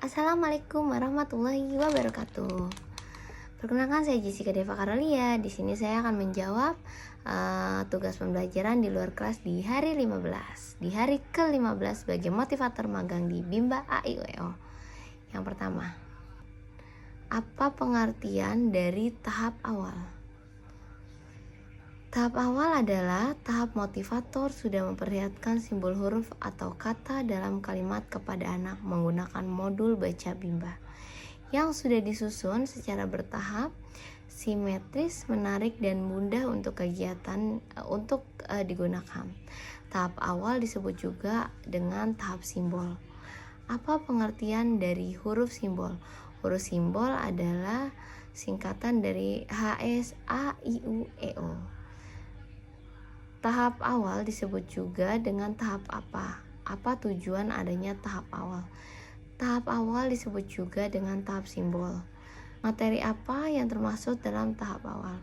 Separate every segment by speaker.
Speaker 1: Assalamualaikum warahmatullahi wabarakatuh. Perkenalkan, saya Jessica Deva Karolia. Di sini saya akan menjawab tugas pembelajaran di luar kelas di hari 15. Di hari ke-15 sebagai motivator magang di Bimba AIUEO. Yang pertama, apa pengertian dari tahap awal? Tahap awal adalah tahap motivator sudah memperlihatkan simbol huruf atau kata dalam kalimat kepada anak menggunakan modul baca Bimba yang sudah disusun secara bertahap, simetris, menarik, dan mudah untuk kegiatan digunakan. Tahap awal disebut juga dengan tahap simbol. Apa pengertian dari huruf simbol? Huruf simbol adalah singkatan dari HSAIUEO. Tahap awal disebut juga dengan tahap apa? Apa tujuan adanya tahap awal? Tahap awal disebut juga dengan tahap simbol. Materi apa yang termasuk dalam tahap awal?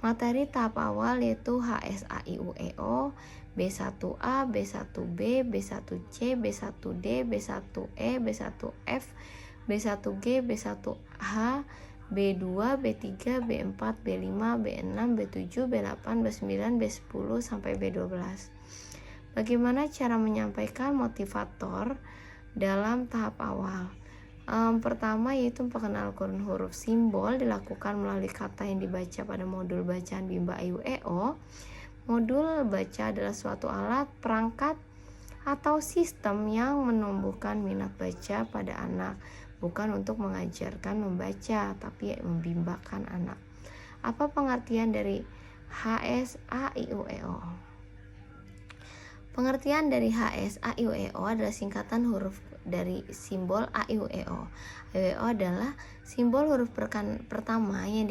Speaker 1: Materi tahap awal yaitu HSAIUEO, B1A, B1B, B1C, B1D, B1E, B1F, B1G, B1H, B2, B3, B4, B5, B6, B7, B8, B9, B10 sampai B12. Bagaimana cara menyampaikan motivator dalam tahap awal? Pertama yaitu perkenalkan huruf simbol dilakukan melalui kata yang dibaca pada modul bacaan Bimba AIUEO. Modul baca adalah suatu alat, perangkat, atau sistem yang menumbuhkan minat baca pada anak, bukan untuk mengajarkan membaca, tapi membimbakan anak. Apa pengertian dari HSAIUEO? Pengertian dari HSAIUEO adalah singkatan huruf dari simbol AIUEO. AIUEO adalah simbol huruf pertama yang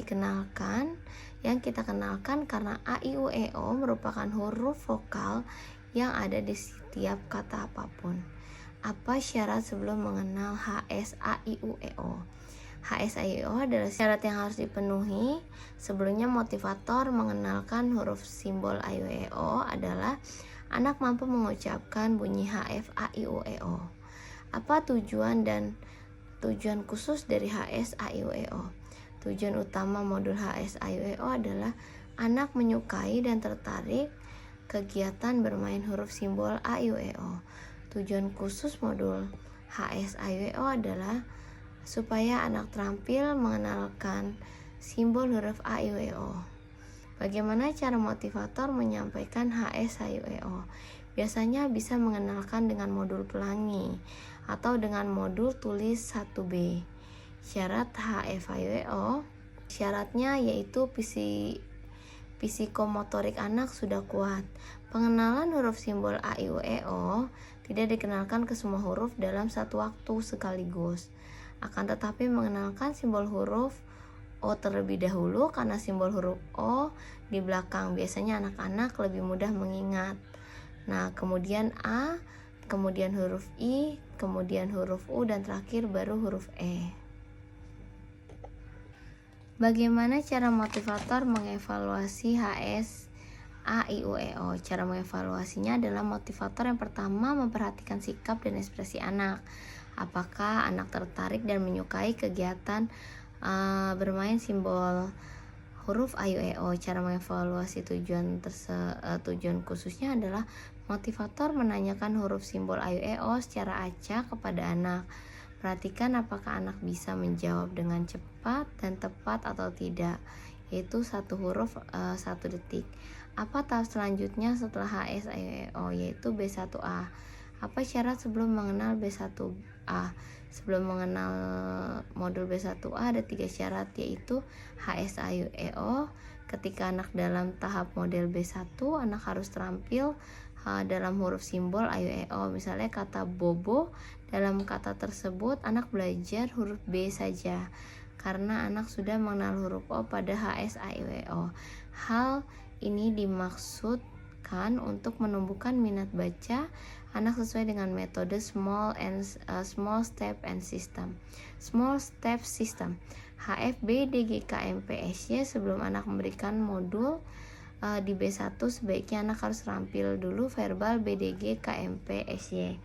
Speaker 1: kita kenalkan karena AIUEO merupakan huruf vokal yang ada di setiap kata apapun. Apa syarat sebelum mengenal HSAIUEO? HSAIUEO adalah syarat yang harus dipenuhi. Sebelumnya motivator mengenalkan huruf simbol AIUEO adalah anak mampu mengucapkan bunyi HFAIUEO. Apa tujuan khusus dari HSAIUEO? Tujuan utama modul HSAIUEO adalah anak menyukai dan tertarik kegiatan bermain huruf simbol AIUEO. Tujuan khusus modul HSAIUEO adalah supaya anak terampil mengenalkan simbol huruf AIUEO. Bagaimana cara motivator menyampaikan HSAIUEO? Biasanya bisa mengenalkan dengan modul pelangi atau dengan modul tulis 1B. Syarat HFAIUEO, syaratnya yaitu psikomotorik anak sudah kuat. Pengenalan huruf simbol AIUEO tidak dikenalkan ke semua huruf dalam satu waktu sekaligus. Akan tetapi mengenalkan simbol huruf O terlebih dahulu karena simbol huruf O di belakang biasanya anak-anak lebih mudah mengingat. Nah, kemudian A, kemudian huruf I, kemudian huruf U, dan terakhir baru huruf E. Bagaimana cara motivator mengevaluasi HSAIUEO? Cara mengevaluasinya adalah motivator yang pertama memperhatikan sikap dan ekspresi anak. Apakah anak tertarik dan menyukai kegiatan bermain simbol huruf AIUEO. Cara mengevaluasi tujuan khususnya adalah motivator menanyakan huruf simbol AIUEO secara acak kepada anak. Perhatikan apakah anak bisa menjawab dengan cepat dan tepat atau tidak, yaitu satu huruf 1 detik. Apa tahap selanjutnya setelah HSAIUEO, yaitu B1A. Apa syarat sebelum mengenal B1A? Sebelum mengenal modul B1A ada 3 syarat, yaitu HSAIUEO. Ketika anak dalam tahap model B1, anak harus terampil dalam huruf simbol AIUEO. Misalnya kata bobo, dalam kata tersebut anak belajar huruf B saja karena anak sudah mengenal huruf O pada HSAIUEO. Hal ini dimaksudkan untuk menumbuhkan minat baca anak sesuai dengan metode small step system. Small step system HFBDGKMPSY. Sebelum anak memberikan modul di B1 sebaiknya anak harus terampil dulu verbal BDG KMP SY.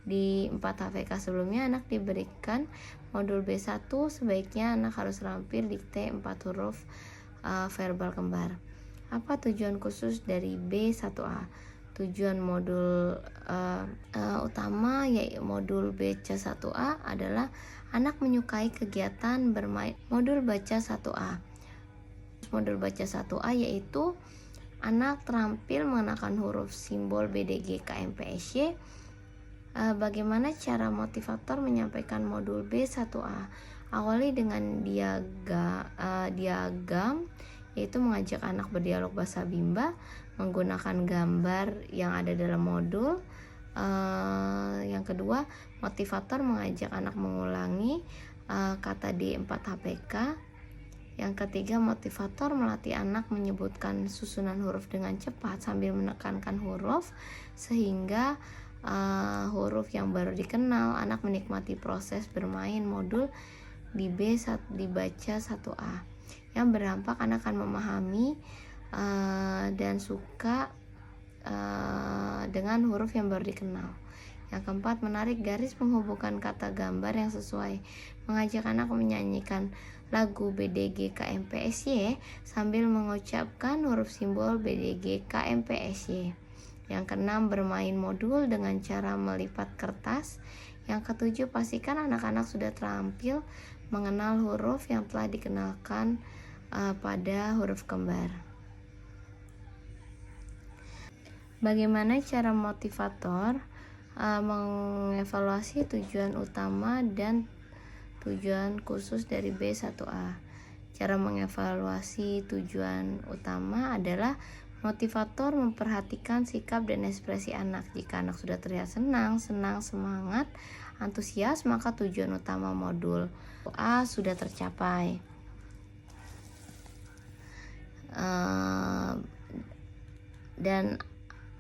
Speaker 1: Di 4 HPK sebelumnya anak diberikan modul B1, sebaiknya anak harus terampil dikte 4 huruf verbal kembar. Apa tujuan khusus dari B1A? Tujuan modul utama yaitu modul BC1A adalah anak menyukai kegiatan bermain. Modul baca 1A. Modul baca 1A yaitu anak terampil mengenalkan huruf simbol BDG KMPSY. Bagaimana cara motivator menyampaikan modul B1A? Awali dengan diagram, yaitu mengajak anak berdialog bahasa Bimba menggunakan gambar yang ada dalam modul. Yang kedua, motivator mengajak anak mengulangi kata di 4 HPK. Yang ketiga, motivator melatih anak menyebutkan susunan huruf dengan cepat sambil menekankan huruf sehingga huruf yang baru dikenal. Anak menikmati proses bermain modul di dibaca 1A yang berdampak anak akan memahami dan suka dengan huruf yang baru dikenal. Yang keempat, menarik garis menghubungkan kata gambar yang sesuai, mengajak anak menyanyikan lagu BDG KMPSY sambil mengucapkan huruf simbol BDG KMPSY. Yang keenam, bermain modul dengan cara melipat kertas. Yang ketujuh, pastikan anak-anak sudah terampil mengenal huruf yang telah dikenalkan pada huruf kembar. Bagaimana cara motivator mengevaluasi tujuan utama dan tujuan khusus dari B1A? Cara mengevaluasi tujuan utama adalah motivator memperhatikan sikap dan ekspresi anak. Jika anak sudah terlihat senang, semangat, antusias, maka tujuan utama modul A sudah tercapai. Dan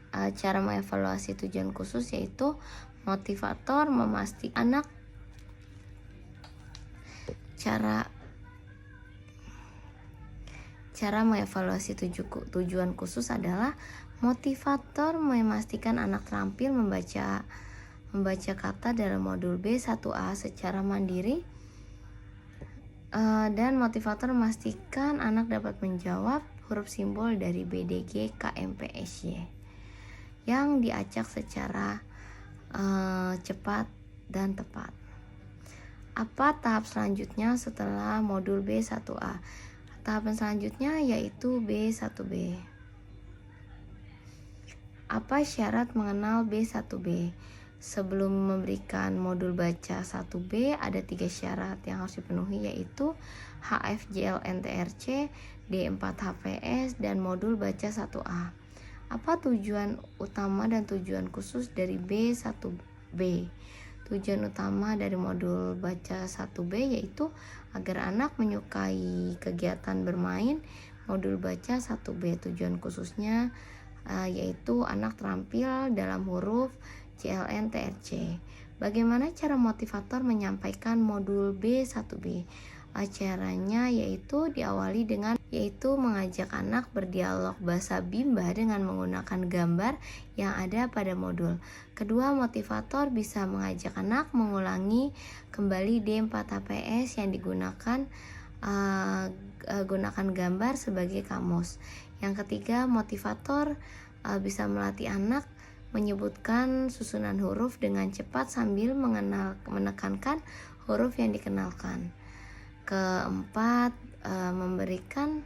Speaker 1: cara mengevaluasi tujuan khusus yaitu motivator memastikan anak. Cara mengevaluasi tujuan khusus adalah motivator memastikan anak terampil membaca kata dalam modul B1A secara mandiri, dan motivator memastikan anak dapat menjawab huruf simbol dari BDG KMPSY yang diacak secara cepat dan tepat. Apa tahap selanjutnya setelah modul B1A? Tahapan selanjutnya yaitu B1B. Apa syarat mengenal B1B? Sebelum memberikan modul baca 1B, ada 3 syarat yang harus dipenuhi, yaitu HFJLNTRC, D4HPS, dan modul baca 1A. Apa tujuan utama dan tujuan khusus dari B1B? Tujuan utama dari modul baca 1B yaitu agar anak menyukai kegiatan bermain. Modul baca 1B tujuan khususnya yaitu anak terampil dalam huruf JLNTRC. Bagaimana cara motivator menyampaikan modul B1B? Caranya yaitu diawali dengan mengajak anak berdialog bahasa Bimba dengan menggunakan gambar yang ada pada modul. Kedua, motivator bisa mengajak anak mengulangi kembali D4HPS yang digunakan gunakan gambar sebagai kamus. Yang ketiga, motivator bisa melatih anak menyebutkan susunan huruf dengan cepat sambil menekankan huruf yang dikenalkan. Keempat, memberikan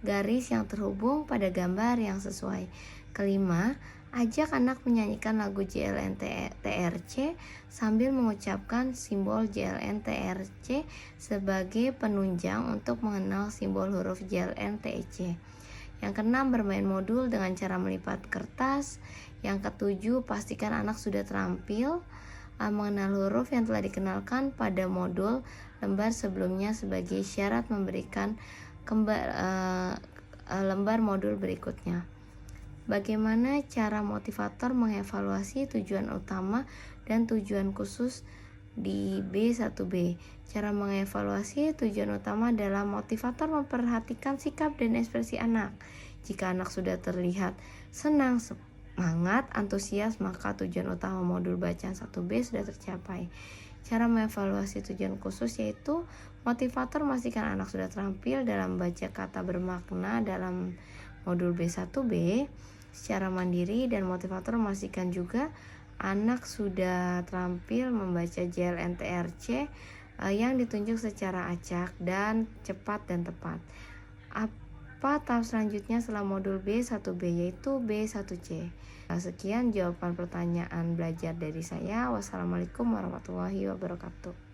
Speaker 1: garis yang terhubung pada gambar yang sesuai. Kelima, ajak anak menyanyikan lagu JLNTRC sambil mengucapkan simbol JLNTRC sebagai penunjang untuk mengenal simbol huruf JLNTRC. Yang keenam, bermain modul dengan cara melipat kertas. Yang ketujuh, pastikan anak sudah terampil mengenal huruf yang telah dikenalkan pada modul lembar sebelumnya sebagai syarat memberikan lembar modul berikutnya. Bagaimana cara motivator mengevaluasi tujuan utama dan tujuan khusus di B1B? Cara mengevaluasi tujuan utama adalah motivator memperhatikan sikap dan ekspresi anak. Jika anak sudah terlihat senang, semangat, antusias, maka tujuan utama modul bacaan 1B sudah tercapai. Cara mengevaluasi tujuan khusus yaitu motivator memastikan anak sudah terampil dalam baca kata bermakna dalam modul B1B secara mandiri, dan motivator memastikan juga anak sudah terampil membaca JLNTRC yang ditunjuk secara acak dan cepat dan tepat. Apa tahap selanjutnya setelah modul B1B yaitu B1C. Sekian jawaban pertanyaan belajar dari saya. Wassalamualaikum warahmatullahi wabarakatuh.